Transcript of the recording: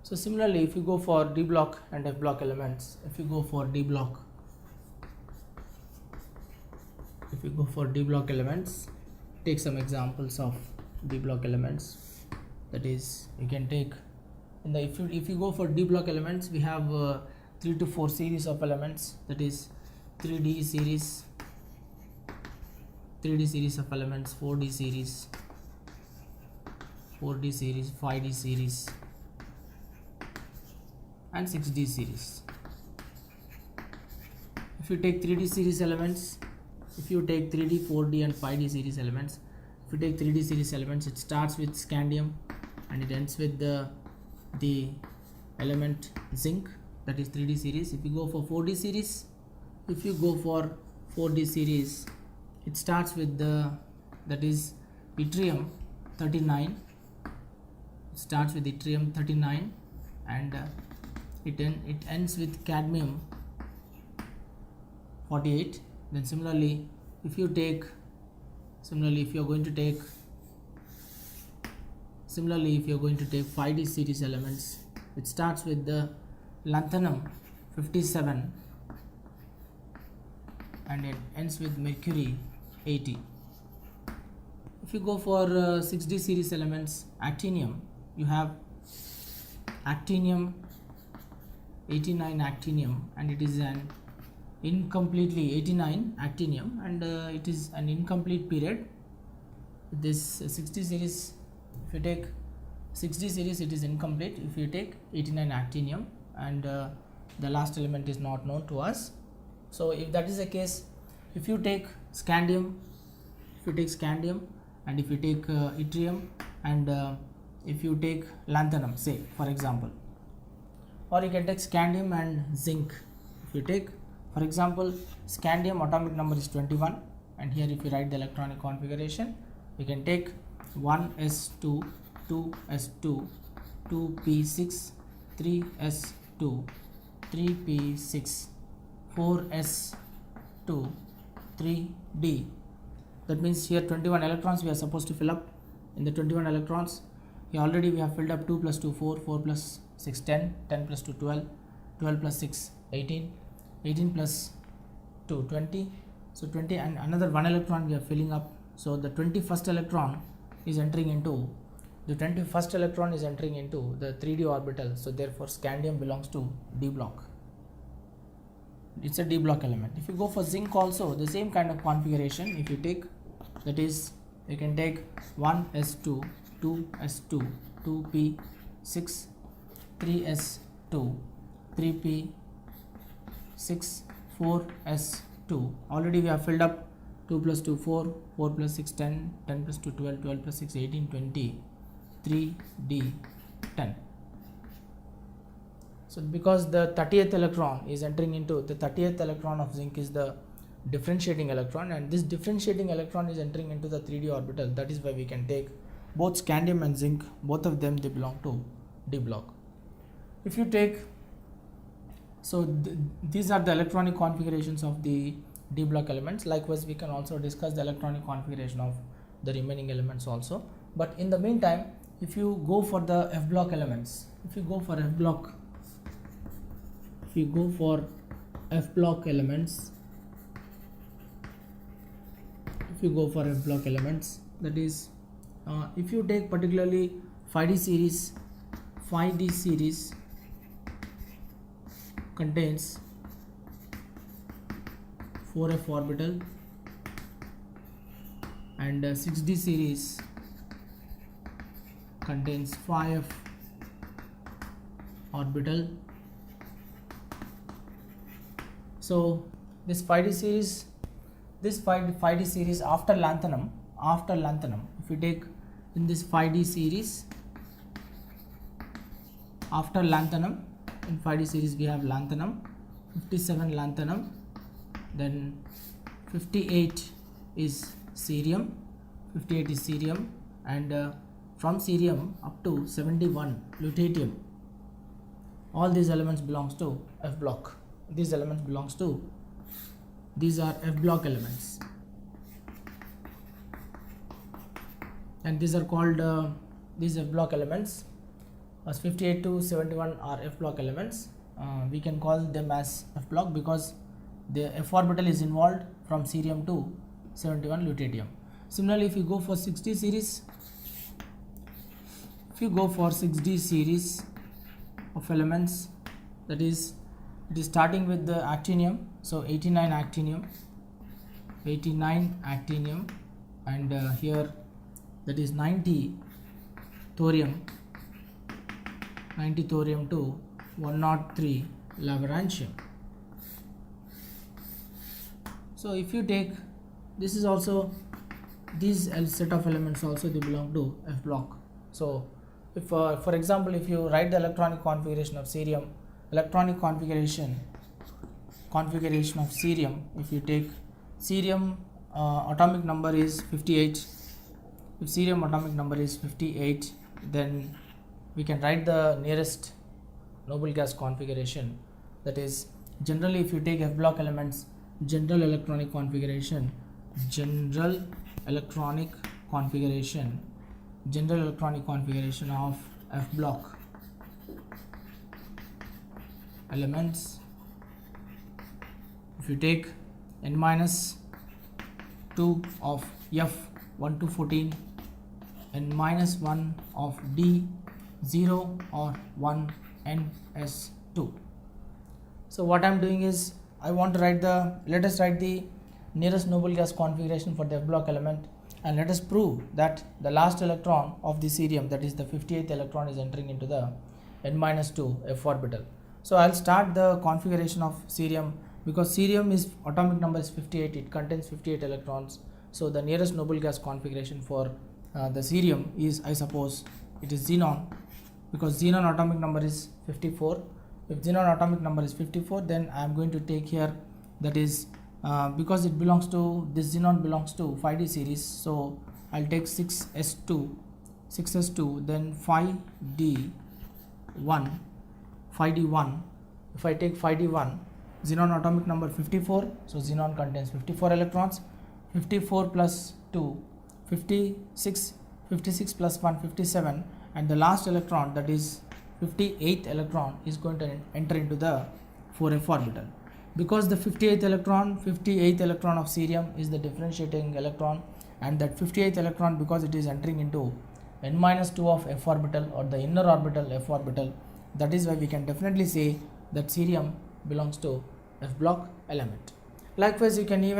So similarly, if you go for D block and F block elements, if you go for D block elements, take some examples of D block elements. That is, you can take in the if you go for D block elements, we have 3 to 4 series of elements. That is 3D series of elements, 4D series, 5D series, and 6D series. If you take 3D series elements, if you take 3D, 4D and 5D series elements, if you take 3D series elements, it starts with scandium and it ends with the element zinc. That is 3D series. If you go for 4D series, it starts with that is yttrium 39. It starts with yttrium 39 and it ends with cadmium 48. Then similarly, if you're going to take 5D series elements, it starts with the lanthanum 57 and it ends with mercury 80. If you go for 6D series elements, actinium, you have actinium 89 actinium, and it is an incompletely 89 actinium, and it is an incomplete period. This 60 series, if you take 60 series, it is incomplete if you take 89 actinium, and the last element is not known to us. So if that is the case, if you take scandium, and if you take yttrium, and if you take lanthanum, say for example, or you can take scandium and zinc. If you take, for example, scandium atomic number is 21, and here if you write the electronic configuration, you can take 1s2, 2s2, 2p6, 3s2, 3p6, 4s2, 3d. That means here 21 electrons we are supposed to fill up. In the 21 electrons, here already we have filled up 2 plus 2 4, 4 plus 6 10, 10 plus 2 12, 12 plus 6 18, 18 plus 2 20. So 20, and another 1 electron we are filling up. So the 21st electron is entering into the 3d orbital. So therefore scandium belongs to D block. It's a D block element. If you go for zinc also, the same kind of configuration. If you take, that is, you can take 1s2, 2s2, 2p6, 3s2, 3p6, 4s2. Already we have filled up 2 plus 2 4, 4 plus 6 10, 10 plus 2 12, 12 plus 6 18, 20, 3d 10. So because the 30th electron is entering into, the 30th electron of zinc is the differentiating electron, and this differentiating electron is entering into the 3d orbital. That is why we can take both scandium and zinc, both of them they belong to D block. If you take, so these are the electronic configurations of the D block elements. Likewise, we can also discuss the electronic configuration of the remaining elements also. But in the meantime, if you go for the F block elements, if you go for F block elements, that is, if you take particularly 5D series contains 4f orbital, and 6D series contains 5f orbital. So this 5D series, after lanthanum, if you take in this 5D series, after lanthanum, in 5D series we have lanthanum, 57 lanthanum, then 58 is cerium, and from cerium up to 71 lutetium. All these elements belongs to F block. These are F block elements, and these are called these F block elements as 58 to 71 are f block elements. We can call them as f block because the f orbital is involved from cerium to 71 lutetium. Similarly, if you go for 6D series, of elements, that is, it is starting with the actinium, so 89 actinium, and here that is 90 thorium to 103 lavarantium. So if you take, this is also, these set of elements also they belong to f block. So if for example, if you write the electronic configuration of cerium, if you take cerium atomic number is 58, if cerium atomic number is 58, then we can write the nearest noble gas configuration. That is, generally if you take f block elements, general electronic configuration of f block elements, if you take n minus 2 of f 1 to 14, n minus 1 of d 0 or 1 ns2. So what I am doing is, I want to write let us write the nearest noble gas configuration for the f block element, and let us prove that the last electron of the cerium, that is the 58th electron, is entering into the n minus 2 f orbital. So I'll start the configuration of cerium, because cerium is atomic number is 58, it contains 58 electrons. So the nearest noble gas configuration for the cerium is, I suppose, it is xenon, because xenon atomic number is 54. If xenon atomic number is 54, then I am going to take here, that is, because it belongs to, this xenon belongs to 5D series, so I'll take 6s2, then 5d1. If I take 5d1, xenon atomic number 54, so xenon contains 54 electrons, 54 plus 2, 56, 56 plus 1, 57, and the last electron, that is 58th electron, is going to enter into the 4f orbital. Because the 58th electron of cerium is the differentiating electron, and that 58th electron, because it is entering into n minus 2 of f orbital, or the inner orbital f orbital, that is why we can definitely say that cerium belongs to f block element. Likewise, you can even